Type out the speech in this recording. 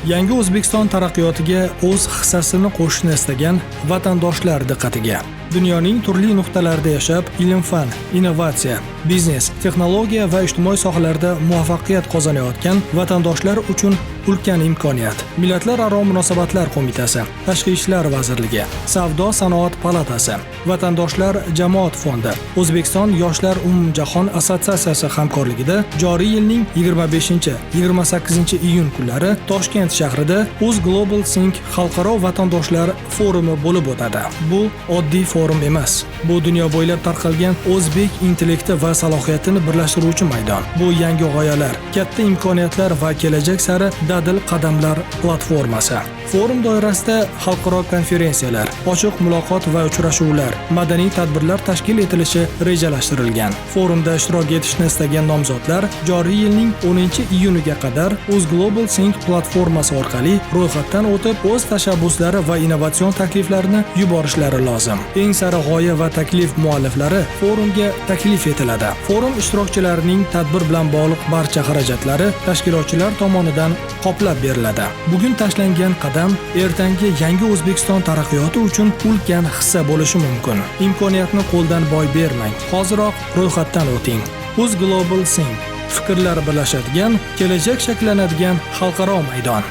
Yangi O'zbekiston taraqqiyotiga o'z hissasini qo'shishni istagan vatandoshlar diqqatiga. Dunyoning turli nuqtalarida yashab, ilm-fan, innovatsiya, biznes, texnologiya va ijtimoiy sohalarda muvaffaqiyat qozonayotgan vatandoshlar uchun ulkan imkoniyat. Millatlararo munosabatlar qo'mitasi, Tashqi ishlar vazirligi, Savdo-sanoat palatasi, Vatandoshlar jamoat fondi, O'zbekiston yoshlar umumjahon assotsiatsiyasi hamkorligida joriy yilning 25-28 iyun kunlari Toshkent shahrida Uz Global Think xalqaro vatandoshlar forumi bo'lib o'tadi. Bu oddiy forum emas. Bu dunyo bo'ylab tarqalgan o'zbek intellekti va salohiyatini birlashtiruvchi maydon. Bu yangi g'oyalar, katta imkoniyatlar va kelajak sari dadil qadamlar platformasi. Forum doirasida xalqaro konferensiyalar, ochiq muloqot va uchrashuvlar, madaniy tadbirlar tashkil etilishi rejalashtirilgan. Forumda ishtirok etishni istagan nomzodlar joriy yilning 10-iyuniga qadar Uz Global Think platformasi orqali ro'yxatdan o'tib, o'z tashabbuslari va innovatsion takliflarini yuborishlari lozim. Eng sari g'oya va taklif mualliflari forumga taklif etiladi. Forum ishtirokchilarining tadbir bilan bog'liq barcha xarajatlari tashkilotchilar tomonidan qoplab beriladi. Bugun tashlangan qadam ertangi yangi O'zbekiston taraqqiyoti uchun ulkan hissa bo'lishi mumkin. Imkoniyatni qo'ldan boy bermang. Hoziroq ro'yxatdan o'ting. Uz Global Think fikrlar birlashadigan, kelajak shakllanadigan xalqaro maydon.